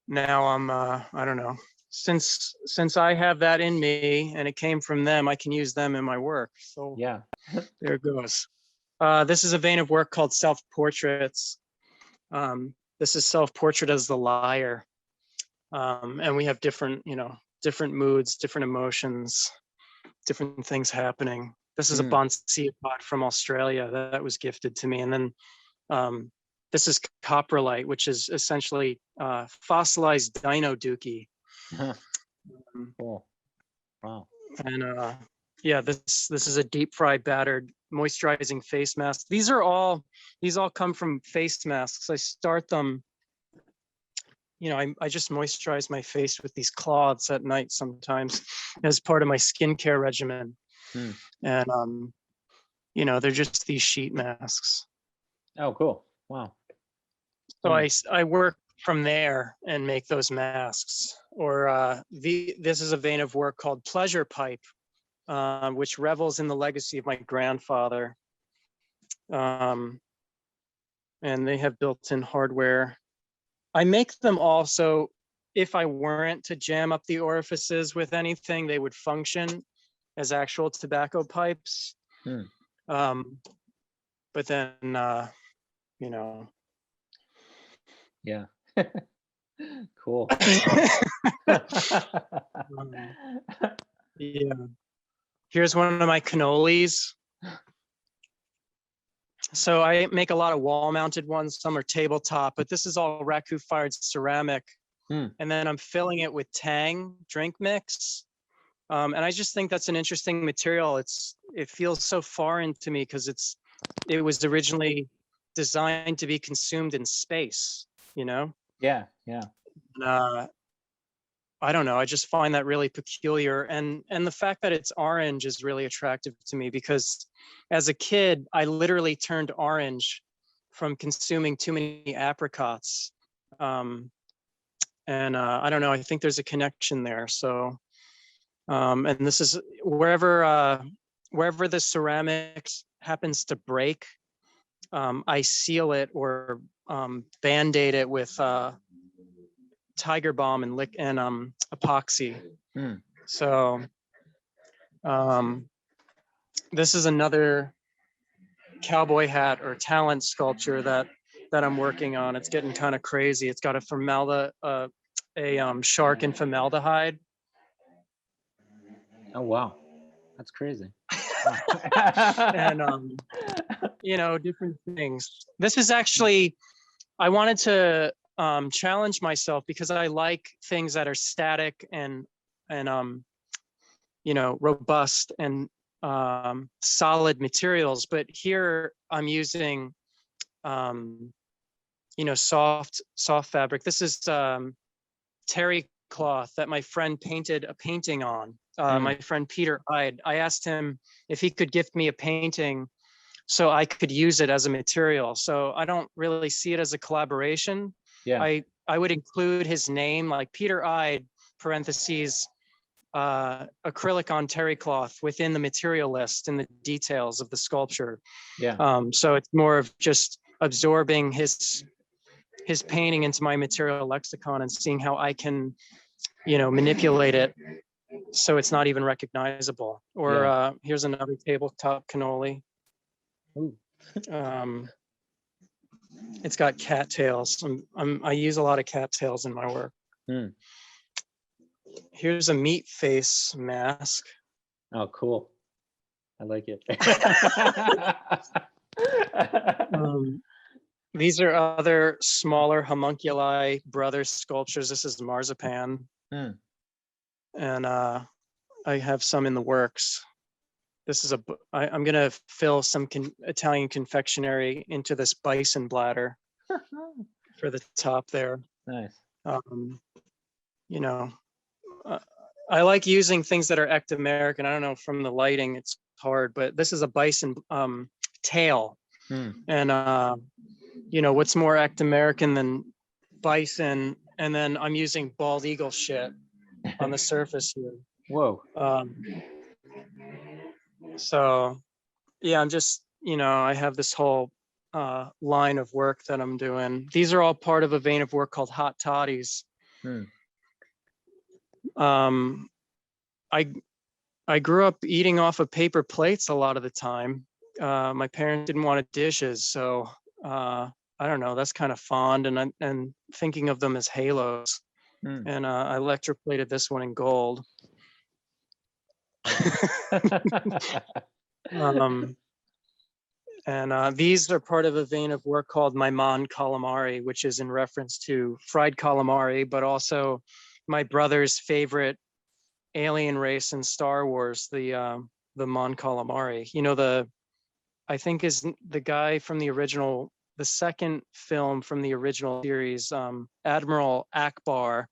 [SPEAKER 2] now I'm I don't know. Since I have that in me and it came from them, I can use them in my work. So
[SPEAKER 1] yeah,
[SPEAKER 2] there it goes. This is a vein of work called self-portraits. This is self-portrait as the liar. And we have different, you know, different moods, different emotions, different things happening. This is a bonsai pot from Australia that was gifted to me. And then this is coprolite, which is essentially fossilized dino dookie.
[SPEAKER 1] Cool. Wow.
[SPEAKER 2] And yeah, this is a deep fried battered moisturizing face mask. These all come from face masks. I start them, you know, I just moisturize my face with these cloths at night sometimes as part of my skincare regimen. And you know, they're just these sheet masks.
[SPEAKER 1] Oh, cool. Wow.
[SPEAKER 2] So I work from there and make those masks. Or this is a vein of work called Pleasure Pipe, which revels in the legacy of my grandfather. And they have built-in hardware. I make them also, if I weren't to jam up the orifices with anything, they would function as actual tobacco pipes. But then, you know.
[SPEAKER 1] Yeah. Cool.
[SPEAKER 2] Yeah. Here's one of my cannolis. So I make a lot of wall-mounted ones. Some are tabletop, but this is all raku-fired ceramic. And then I'm filling it with Tang drink mix. And I just think that's an interesting material. It feels so foreign to me because it was originally designed to be consumed in space, you know?
[SPEAKER 1] Yeah.
[SPEAKER 2] I don't know. I just find that really peculiar. And the fact that it's orange is really attractive to me because as a kid, I literally turned orange from consuming too many apricots. And I don't know, I think there's a connection there. So, and this is wherever the ceramics happens to break, I seal it or Band-Aid it with Tiger Balm and epoxy. So this is another cowboy hat or talent sculpture that that I'm working on. It's getting kind of crazy. It's got a shark in formaldehyde.
[SPEAKER 1] Oh wow, that's crazy.
[SPEAKER 2] And different things. This is actually, I wanted to challenge myself because I like things that are static and robust and solid materials. But here I'm using soft fabric. This is terry cloth that my friend painted a painting on. My friend Peter Ide. I asked him if he could gift me a painting so I could use it as a material. So I don't really see it as a collaboration.
[SPEAKER 1] Yeah.
[SPEAKER 2] I would include his name, like Peter Ide, parentheses, acrylic on terry cloth within the material list and the details of the sculpture.
[SPEAKER 1] Yeah.
[SPEAKER 2] So it's more of just absorbing his painting into my material lexicon and seeing how I can, manipulate it so it's not even recognizable. Or here's another tabletop cannoli.
[SPEAKER 1] Ooh.
[SPEAKER 2] It's got cattails. I use a lot of cattails in my work. Here's a meat face mask.
[SPEAKER 1] Oh, cool. I like it.
[SPEAKER 2] These are other smaller homunculi brother sculptures. This is marzipan. And I have some in the works. This is I'm going to fill some Italian confectionery into this bison bladder for the top there.
[SPEAKER 1] Nice.
[SPEAKER 2] I like using things that are ectomerican. I don't know, from the lighting, it's hard, but this is a bison tail. And, what's more ectomerican than bison? And then I'm using bald eagle shit on the surface here.
[SPEAKER 1] Whoa.
[SPEAKER 2] So yeah, I'm just, I have this whole line of work that I'm doing. These are all part of a vein of work called hot toddies. I grew up eating off of paper plates a lot of the time. My parents didn't want dishes, so I don't know, that's kind of fond, and thinking of them as halos. And I electroplated this one in gold. These are part of a vein of work called Maimon calamari, which is in reference to fried calamari, but also my brother's favorite alien race in Star Wars, the Mon Calamari. I think is the guy from the second film from the original series, Admiral Akbar,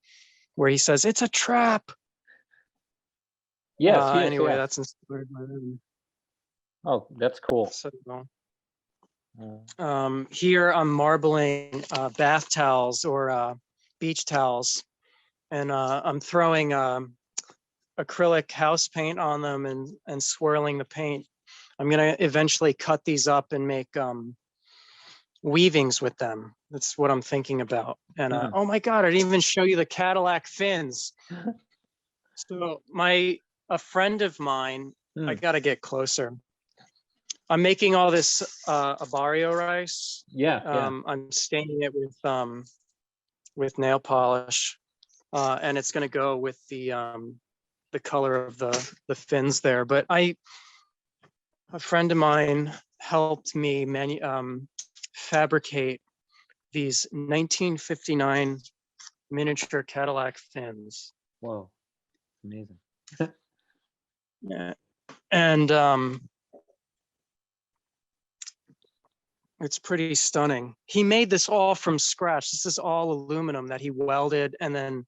[SPEAKER 2] where he says, "It's a trap."
[SPEAKER 1] Yes.
[SPEAKER 2] Anyway,
[SPEAKER 1] yeah.
[SPEAKER 2] that's inspired by them.
[SPEAKER 1] Oh, that's cool.
[SPEAKER 2] So, here I'm marbling bath towels or beach towels, and I'm throwing acrylic house paint on them and swirling the paint. I'm gonna eventually cut these up and make weavings with them. That's what I'm thinking about. And oh my God, I didn't even show you the Cadillac fins. So a friend of mine, I gotta get closer. I'm making all this abario rice. I'm staining it with nail polish, and it's going to go with the color of the fins there. But a friend of mine helped me fabricate these 1959 miniature Cadillac fins.
[SPEAKER 1] Whoa, amazing.
[SPEAKER 2] Yeah, and it's pretty stunning. He made this all from scratch. This is all aluminum that he welded and then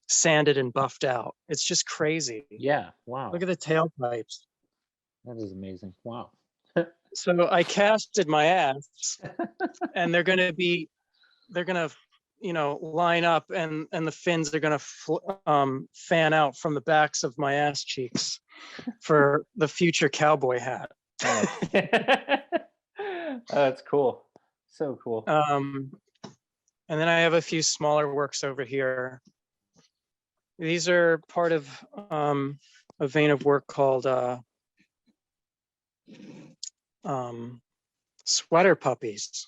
[SPEAKER 2] sanded and buffed out. It's just crazy.
[SPEAKER 1] Yeah, wow.
[SPEAKER 2] Look at the tailpipes.
[SPEAKER 1] That is amazing. Wow.
[SPEAKER 2] So I casted my ass, and they're gonna line up, and the fins are gonna fan out from the backs of my ass cheeks for the future cowboy hat.
[SPEAKER 1] Oh, that's cool. So cool.
[SPEAKER 2] And then I have a few smaller works over here. These are part of a vein of work called sweater puppies.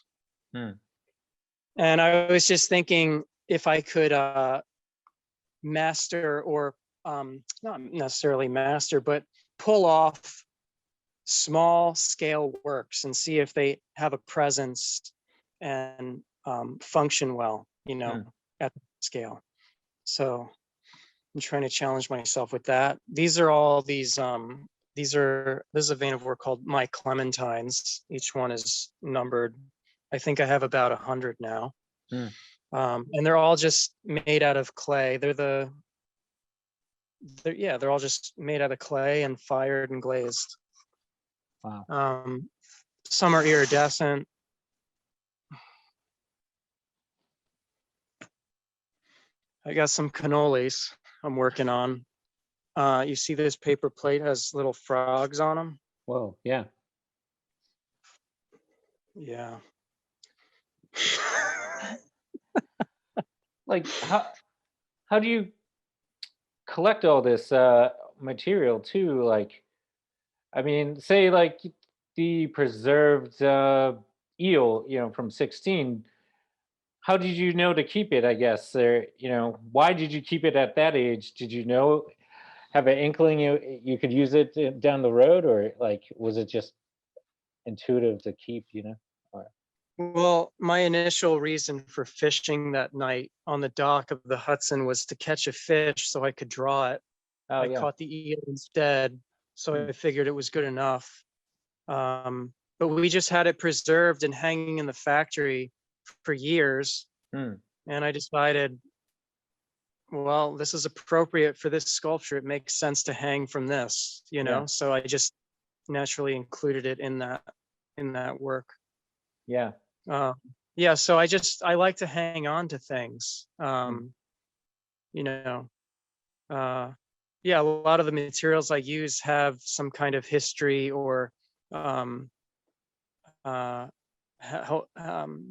[SPEAKER 2] And I was just thinking if I could master or not necessarily master, but pull off small scale works and see if they have a presence and function well, at the scale. So I'm trying to challenge myself with that. These are all this is a vein of work called My Clementines. Each one is numbered. I think I have about 100 now. And they're all just made out of clay. They're all just made out of clay and fired and glazed.
[SPEAKER 1] Wow.
[SPEAKER 2] Some are iridescent. I got some cannolis I'm working on. You see this paper plate has little frogs on them?
[SPEAKER 1] Whoa, yeah.
[SPEAKER 2] Yeah.
[SPEAKER 1] Like how do you collect all this material too? Like, I mean, say like the preserved eel, from 16. How did you know to keep it? I guess, or why did you keep it at that age? Did you have an inkling you could use it down the road, or like was it just intuitive to keep? Or,
[SPEAKER 2] Well, my initial reason for fishing that night on the dock of the Hudson was to catch a fish so I could draw it.
[SPEAKER 1] oh
[SPEAKER 2] I
[SPEAKER 1] yeah.
[SPEAKER 2] caught the eel instead, so I figured it was good enough. But we just had it preserved and hanging in the factory for years. And I decided, well, this is appropriate for this sculpture. It makes sense to hang from this,
[SPEAKER 1] Yeah.
[SPEAKER 2] so I just naturally included it in that work.
[SPEAKER 1] Yeah.
[SPEAKER 2] Yeah, so I like to hang on to things. Yeah, a lot of the materials I use have some kind of history or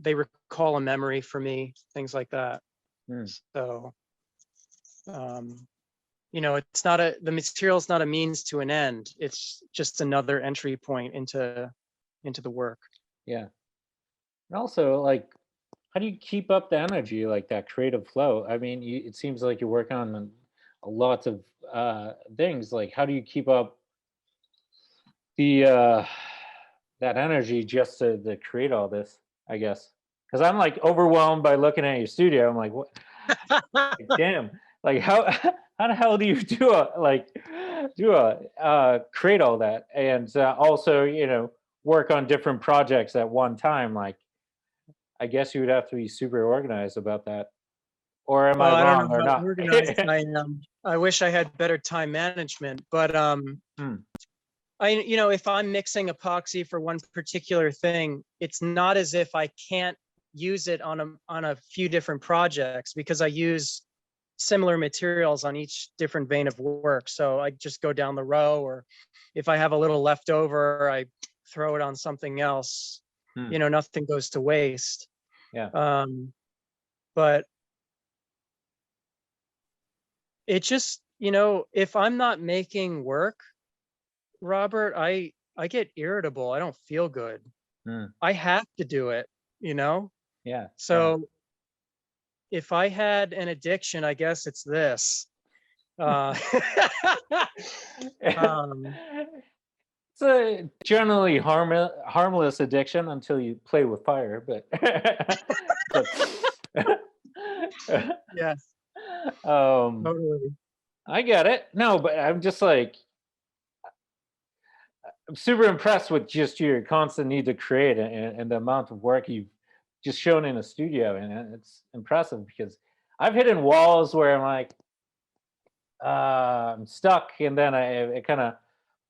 [SPEAKER 2] they recall a memory for me, things like that. So the material's not a means to an end. It's just another entry point into the work.
[SPEAKER 1] Yeah. And also, like, how do you keep up the energy, like that creative flow? I mean, it seems like you're working on lots of things. Like, how do you keep up the that energy just to create all this? I guess because I'm like overwhelmed by looking at your studio. I'm like, what? Damn! Like, how how the hell do you create all that and also work on different projects at one time? Like, I guess you would have to be super organized about that. Or am I
[SPEAKER 2] Well, I don't know
[SPEAKER 1] wrong or
[SPEAKER 2] how
[SPEAKER 1] not?
[SPEAKER 2] organized I am. I wish I had better time management, but if I'm mixing epoxy for one particular thing, it's not as if I can't use it on a few different projects because I use similar materials on each different vein of work. So I just go down the row, or if I have a little left over, I throw it on something else. Nothing goes to waste.
[SPEAKER 1] Yeah.
[SPEAKER 2] But it just, if I'm not making work, Robert, I get irritable. I don't feel good. I have to do it,
[SPEAKER 1] Yeah.
[SPEAKER 2] So if I had an addiction, I guess it's this.
[SPEAKER 1] It's a generally harmless addiction until you play with fire, but
[SPEAKER 2] Yes,
[SPEAKER 1] um
[SPEAKER 2] totally.
[SPEAKER 1] I get it. No, but I'm just like I'm super impressed with just your constant need to create and the amount of work you've just shown in a studio, and it's impressive because I've hit in walls where I'm like I'm stuck, and then it kind of,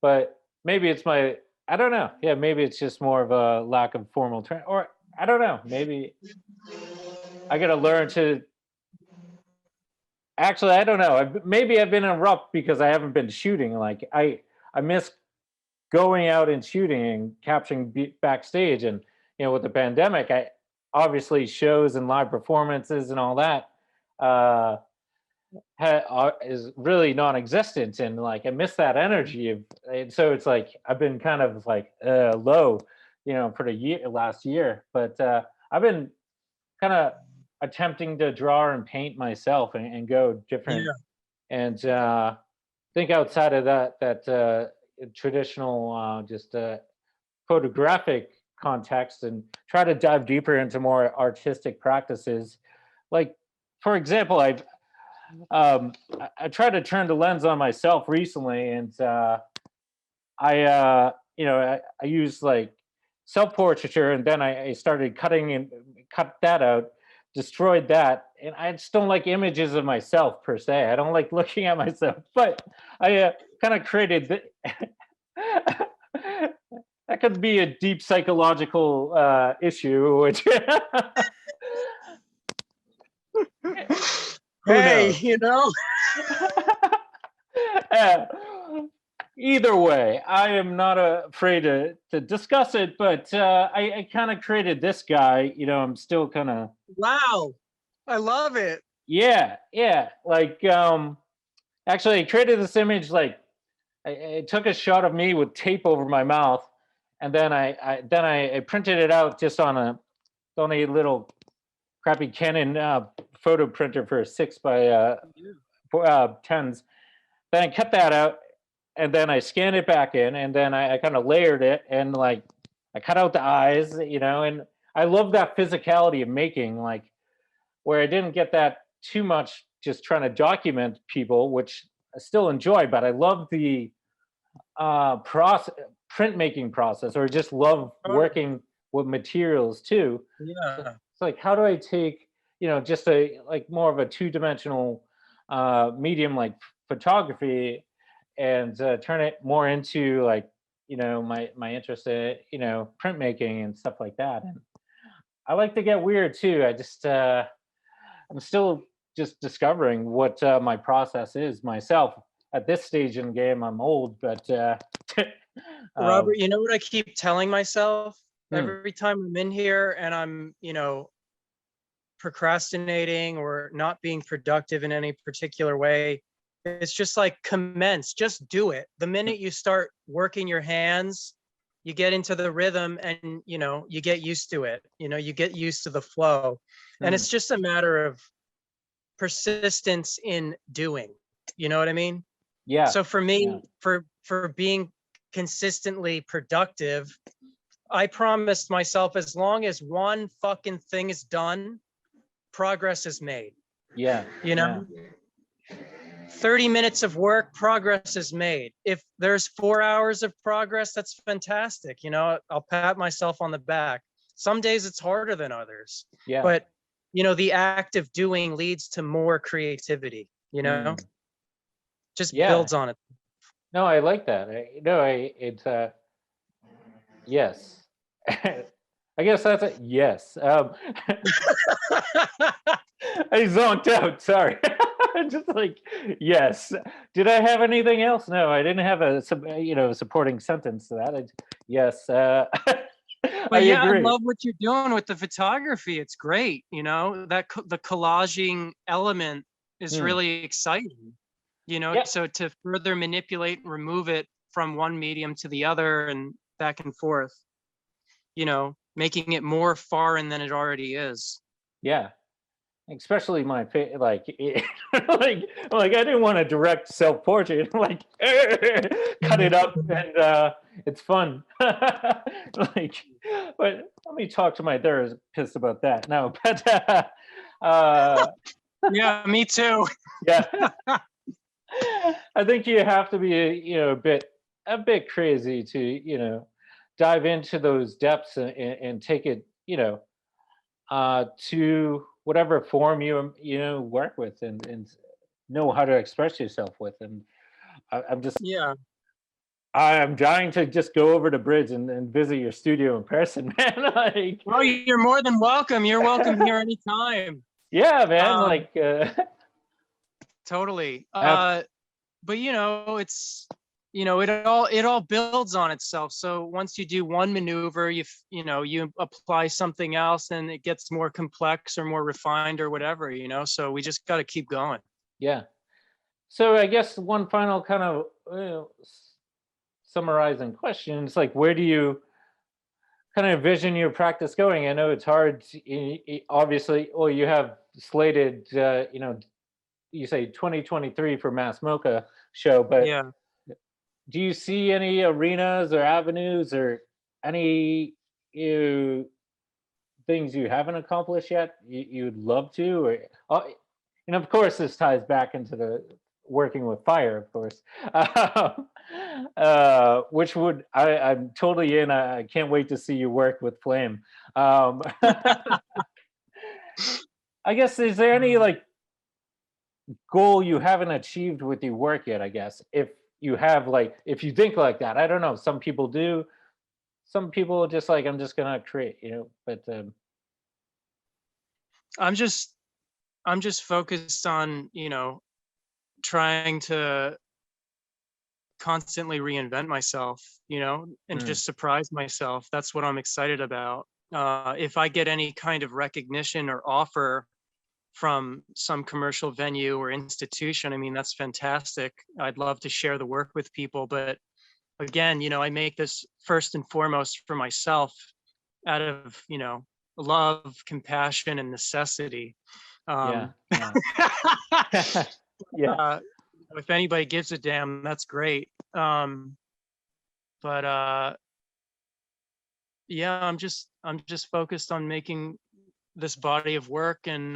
[SPEAKER 1] but maybe it's I don't know. Yeah, maybe it's just more of a lack of formal training, or I don't know. Maybe I got to learn to. Actually, I don't know. Maybe I've been in a rut because I haven't been shooting. Like I miss going out and shooting and capturing backstage, and with the pandemic, I obviously shows and live performances and all that. Is really non-existent, and like I miss that energy and so it's like I've been kind of like low for the last year, but I've been kind of attempting to draw and paint myself and go different,
[SPEAKER 2] Yeah.
[SPEAKER 1] and think outside of that traditional just photographic context, and try to dive deeper into more artistic practices. Like, for example, I tried to turn the lens on myself recently, and I used like self-portraiture, and then I started cutting and cut that out, destroyed that, and I just don't like images of myself per se. I don't like looking at myself, but I kind of created that could be a deep psychological issue, which who
[SPEAKER 2] Hey,
[SPEAKER 1] knows? Uh, Either way, I am not afraid to discuss it, but I kind of created this guy. I'm still kind of,
[SPEAKER 2] wow, I love it.
[SPEAKER 1] yeah. Like, actually, I created this image. Like, I took a shot of me with tape over my mouth, and then I printed it out just on a little crappy Canon photo printer for 6x10s. Then I cut that out, and then I scanned it back in, and then I kind of layered it, and like I cut out the eyes, and I love that physicality of making, like where I didn't get that too much just trying to document people, which I still enjoy, but I love the process, printmaking process, or just love working with materials too. So
[SPEAKER 2] Yeah.
[SPEAKER 1] it's like, how do I take, just a like more of a two-dimensional medium like photography, and turn it more into like, my interest in, printmaking and stuff like that. And I like to get weird too. I'm still just discovering what my process is myself at this stage in the game. I'm old, but
[SPEAKER 2] Robert, you know what I keep telling myself
[SPEAKER 1] hmm,
[SPEAKER 2] every time I'm in here and I'm, procrastinating or not being productive in any particular way? It's just like commence, just do it. The minute you start working your hands, you get into the rhythm and, you get used to it. You get used to the flow. And
[SPEAKER 1] hmm,
[SPEAKER 2] it's just a matter of persistence in doing. You know what I mean?
[SPEAKER 1] yeah,
[SPEAKER 2] So for
[SPEAKER 1] yeah,
[SPEAKER 2] me, for being consistently productive, I promised myself as long as one fucking thing is done, progress is made.
[SPEAKER 1] yeah,
[SPEAKER 2] You
[SPEAKER 1] yeah,
[SPEAKER 2] know, 30 minutes of work, progress is made. If there's 4 hours of progress, that's fantastic. I'll pat myself on the back. Some days it's harder than others,
[SPEAKER 1] yeah,
[SPEAKER 2] but the act of doing leads to more creativity,
[SPEAKER 1] mm,
[SPEAKER 2] just
[SPEAKER 1] yeah.
[SPEAKER 2] builds on it.
[SPEAKER 1] No, I like that. It's yes. I guess that's a yes. I zoned out. Sorry. Just like yes. Did I have anything else? No, I didn't have supporting sentence to that. Yes. I
[SPEAKER 2] But yeah, I
[SPEAKER 1] agree.
[SPEAKER 2] love what you're doing with the photography. It's great. That the collaging element is
[SPEAKER 1] Hmm.
[SPEAKER 2] really exciting.
[SPEAKER 1] Yeah.
[SPEAKER 2] So to further manipulate and remove it from one medium to the other and back and forth, making it more foreign than it already is.
[SPEAKER 1] Yeah. Especially my like like I didn't want to direct self-portrait. Like cut it up, and it's fun. Like, but let me talk to my therapist about that. No, but
[SPEAKER 2] Yeah, me too.
[SPEAKER 1] yeah, I think you have to be a bit crazy to dive into those depths, and take it to whatever form you work with, and know how to express yourself with. And I'm just
[SPEAKER 2] Yeah.
[SPEAKER 1] I'm dying to just go over the bridge and visit your studio in person, man. Like,
[SPEAKER 2] Well, you're more than welcome. You're welcome here anytime.
[SPEAKER 1] yeah, man.
[SPEAKER 2] Um,
[SPEAKER 1] Like,
[SPEAKER 2] totally.
[SPEAKER 1] af-
[SPEAKER 2] But it's it all builds on itself. So once you do one maneuver, you apply something else and it gets more complex or more refined or whatever. So we just got to keep going.
[SPEAKER 1] yeah. So I guess one final kind of summarizing question is like, where do you kind of envision your practice going? I know it's hard, obviously. Well, you have slated, you say 2023 for MASS MoCA show, but
[SPEAKER 2] Yeah.
[SPEAKER 1] do you see any arenas or avenues or any you things you haven't accomplished yet you'd love to? Or and of course this ties back into the working with fire, of course. Um, which would I'm totally in. I can't wait to see you work with flame. I guess, is there any
[SPEAKER 2] Um,
[SPEAKER 1] like goal you haven't achieved with your work yet? I guess if you have, like, if you think like that, I don't know, some people do, some people are just like, I'm just gonna create, but
[SPEAKER 2] I'm just I'm just focused on, trying to constantly reinvent myself, and
[SPEAKER 1] mm,
[SPEAKER 2] just surprise myself. That's what I'm excited about. If I get any kind of recognition or offer from some commercial venue or institution, I mean, that's fantastic. I'd love to share the work with people. But again, I make this first and foremost for myself out of, love, compassion, and necessity.
[SPEAKER 1] yeah,
[SPEAKER 2] Um,
[SPEAKER 1] yeah. Yeah.
[SPEAKER 2] uh, if anybody gives a damn, that's great. But yeah, I'm just focused on making this body of work, and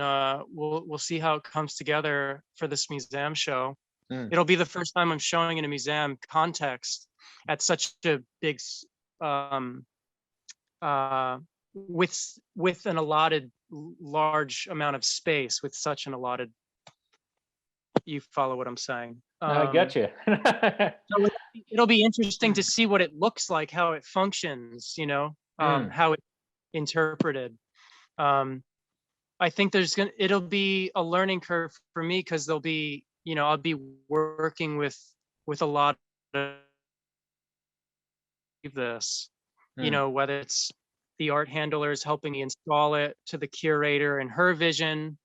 [SPEAKER 2] we'll see how it comes together for this museum show.
[SPEAKER 1] Mm,
[SPEAKER 2] It'll be the first time I'm showing in a museum context at such a big um uh with an allotted large amount of space, with such an allotted, you follow what I'm saying.
[SPEAKER 1] I get you.
[SPEAKER 2] So it'll be interesting to see what it looks like, how it functions,
[SPEAKER 1] Mm,
[SPEAKER 2] how it's interpreted. Um, I think it'll be a learning curve for me, because there'll be, I'll be working with a lot of this,
[SPEAKER 1] mm,
[SPEAKER 2] whether it's the art handlers helping me install it, to the curator and her vision,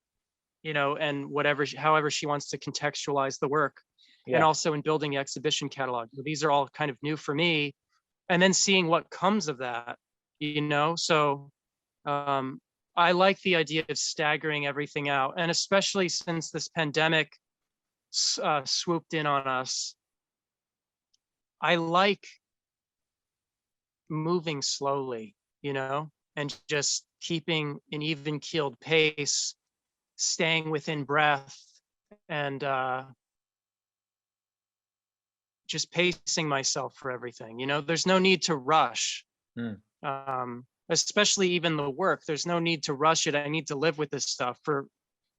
[SPEAKER 2] and whatever, however she wants to contextualize the work, and
[SPEAKER 1] yeah.
[SPEAKER 2] also in building the exhibition catalog. These are all kind of new for me, and then seeing what comes of that, So um, I like the idea of staggering everything out, and especially since this pandemic swooped in on us, I like moving slowly, and just keeping an even keeled pace, staying within breath, and just pacing myself for everything. There's no need to rush,
[SPEAKER 1] Mm,
[SPEAKER 2] especially even the work. There's no need to rush it. I need to live with this stuff for,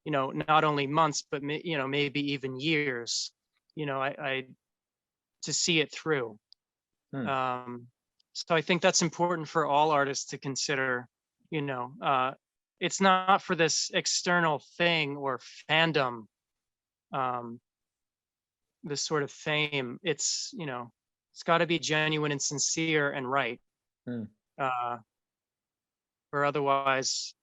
[SPEAKER 2] not only months, but maybe even years. I to see it through.
[SPEAKER 1] mm,
[SPEAKER 2] Um, so I think that's important for all artists to consider. You know, uh, it's not for this external thing or fandom, um, this sort of fame. It's got to be genuine and sincere and right.
[SPEAKER 1] mm.
[SPEAKER 2] Uh, or otherwise,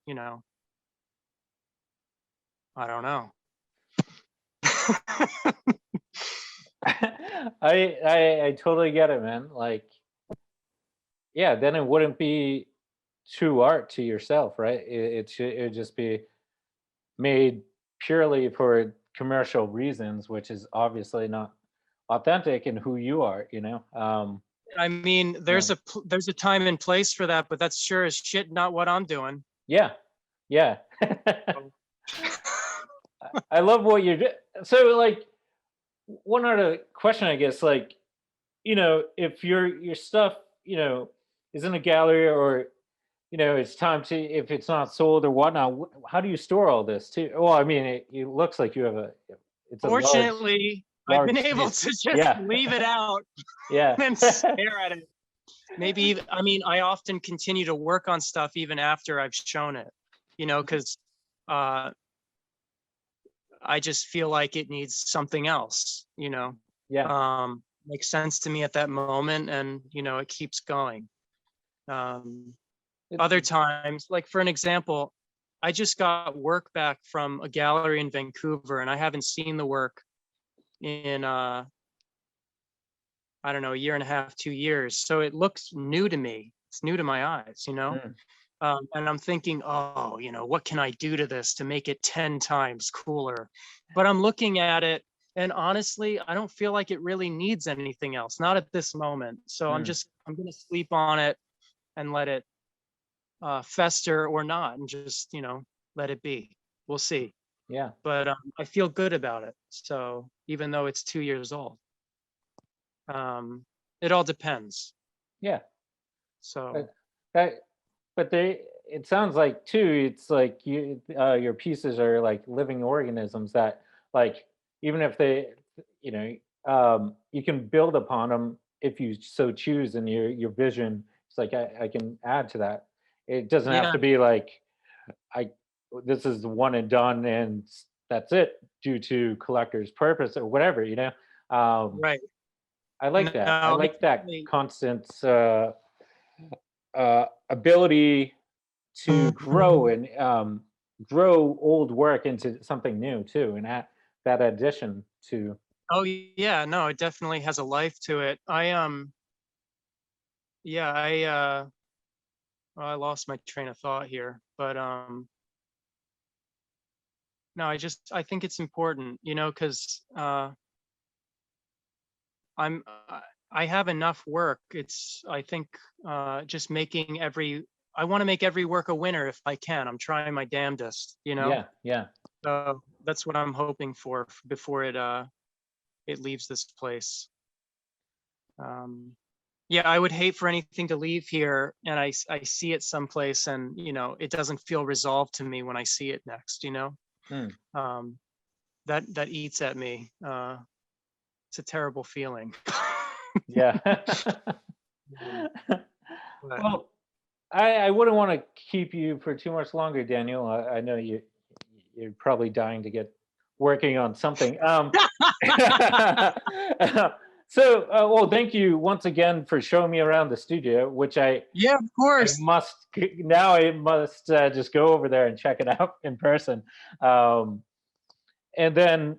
[SPEAKER 2] I don't know.
[SPEAKER 1] I totally get it, man. Like, yeah, then it wouldn't be true art to yourself, right? It would just be made purely for commercial reasons, which is obviously not authentic in who you are,
[SPEAKER 2] I mean,
[SPEAKER 1] Yeah.
[SPEAKER 2] there's a time and place for that, but that's sure as shit not what I'm doing.
[SPEAKER 1] Yeah. Yeah.
[SPEAKER 2] So,
[SPEAKER 1] I love what you're doing. So, like, one other question, I guess, like, if your stuff, is in a gallery, or it's time to, if it's not sold or whatnot, how do you store all this too? Well, I mean, it looks like you have it's a
[SPEAKER 2] Fortunately, I've
[SPEAKER 1] large
[SPEAKER 2] been able
[SPEAKER 1] space.
[SPEAKER 2] to just
[SPEAKER 1] Yeah.
[SPEAKER 2] leave it out
[SPEAKER 1] Yeah.
[SPEAKER 2] and stare at it. I mean, I often continue to work on stuff even after I've shown it, because uh, I just feel like it needs something else,
[SPEAKER 1] Yeah.
[SPEAKER 2] makes sense to me at that moment, and, it keeps going. Um,
[SPEAKER 1] It's
[SPEAKER 2] Other times, like for an example, I just got work back from a gallery in Vancouver, and I haven't seen the work in, I don't know, a year and a half, 2 years. So it looks new to me. it's new to my eyes, you know? And I'm thinking, oh, you know, what can I do to this to make it 10 times cooler? But I'm looking at it, and honestly, I don't feel like it really needs anything else, not at this moment. So I'm going to sleep on it and let it fester or not, and just, you know, let it be. We'll see.
[SPEAKER 1] Yeah.
[SPEAKER 2] But I feel good about it. So even though it's 2 years old, it all depends.
[SPEAKER 1] Yeah.
[SPEAKER 2] So
[SPEAKER 1] But it sounds like too, it's like your pieces are like living organisms that, like, even if they, you know, you can build upon them if you so choose, and your vision. It's like I can add to that. It doesn't have
[SPEAKER 2] yeah,
[SPEAKER 1] to be like I this is the one and done and that's it due to collector's purpose or whatever, you know.
[SPEAKER 2] right.
[SPEAKER 1] I like that. I
[SPEAKER 2] No,
[SPEAKER 1] like that
[SPEAKER 2] definitely.
[SPEAKER 1] constant ability to grow and grow old work into something new too, and that addition to.
[SPEAKER 2] Oh yeah, no, it definitely has a life to it. Yeah, well, I lost my train of thought here, but no, I think it's important, you know, because I'm I have enough work. I think just making I want to make every work a winner if I can. I'm trying my damnedest, you know.
[SPEAKER 1] Yeah, yeah,
[SPEAKER 2] So that's what I'm hoping for before it leaves this place. Yeah, I would hate for anything to leave here and I see it someplace and, you know, it doesn't feel resolved to me when I see it next, you know.
[SPEAKER 1] mm,
[SPEAKER 2] Um, that eats at me. It's a terrible feeling.
[SPEAKER 1] yeah.
[SPEAKER 2] Um, but
[SPEAKER 1] Well, I wouldn't want to keep you for too much longer, Daniel. I know you're probably dying to get working on something. So, well, thank you once again for showing me around the studio, which
[SPEAKER 2] yeah, of
[SPEAKER 1] I
[SPEAKER 2] course.
[SPEAKER 1] must now. I must just go over there and check it out in person. Um, and then,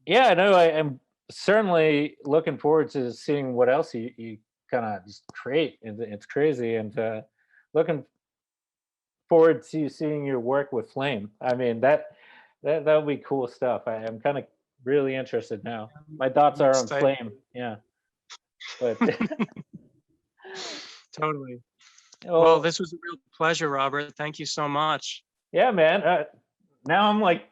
[SPEAKER 1] yeah, no, I am certainly looking forward to seeing what else you kind of just create. It's crazy, and looking forward to seeing your work with flame. I mean, that would be cool stuff. I'm kind of really interested now. My thoughts
[SPEAKER 2] I'm
[SPEAKER 1] are on
[SPEAKER 2] excited.
[SPEAKER 1] flame. Yeah, but
[SPEAKER 2] Totally. Well,
[SPEAKER 1] oh
[SPEAKER 2] this was a real pleasure, Robert. Thank you so much.
[SPEAKER 1] yeah, man. Now I'm like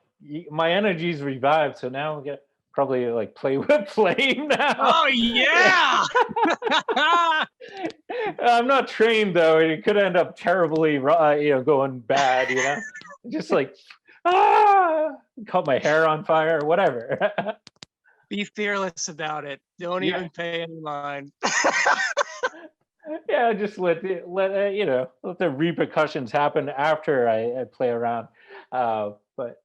[SPEAKER 1] my energy's revived, so now I'm gonna probably like play with flame now.
[SPEAKER 2] Oh
[SPEAKER 1] Yeah.
[SPEAKER 2] yeah.
[SPEAKER 1] I'm not trained though. It could end up terribly, going bad. Just like caught my hair on fire or whatever.
[SPEAKER 2] Be fearless about it. Don't
[SPEAKER 1] Yeah,
[SPEAKER 2] even pay any mind.
[SPEAKER 1] yeah. Just let the repercussions happen after I play around. But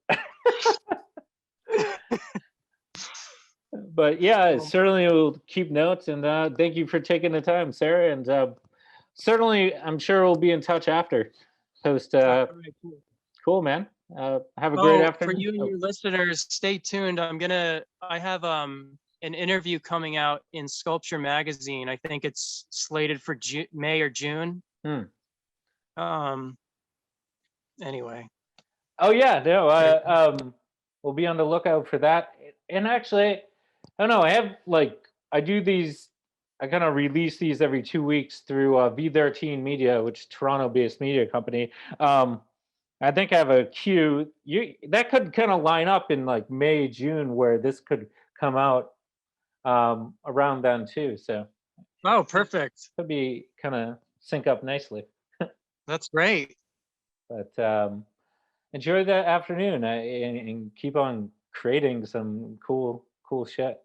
[SPEAKER 1] yeah, I
[SPEAKER 2] Well,
[SPEAKER 1] certainly will keep notes, and thank you for taking the time, Sarah. And certainly, I'm sure we'll be in touch after. Post.
[SPEAKER 2] all right, cool.
[SPEAKER 1] Cool, man. Have a great
[SPEAKER 2] Oh, for
[SPEAKER 1] afternoon.
[SPEAKER 2] you and
[SPEAKER 1] Oh,
[SPEAKER 2] your listeners, stay tuned. I have an interview coming out in Sculpture magazine. I think it's slated for May or June.
[SPEAKER 1] hmm.
[SPEAKER 2] Um, anyway,
[SPEAKER 1] Oh yeah, no.
[SPEAKER 2] stay
[SPEAKER 1] We'll be on the lookout for that. And actually, I don't know. I do these. I kind of release these every 2 weeks through V13 Media, which is Toronto-based media company. I think I have a queue. That could kind of line up in like May, June, where this could come out around then too. So
[SPEAKER 2] Oh,
[SPEAKER 1] it
[SPEAKER 2] perfect.
[SPEAKER 1] could be kind of sync up nicely.
[SPEAKER 2] That's great.
[SPEAKER 1] But enjoy the afternoon, and keep on creating some cool shit.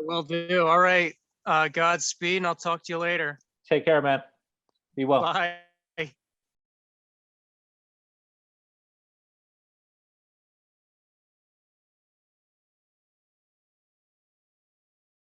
[SPEAKER 2] Will do. All right. Godspeed, and I'll talk to you later.
[SPEAKER 1] Take care, man. Be well.
[SPEAKER 2] Bye.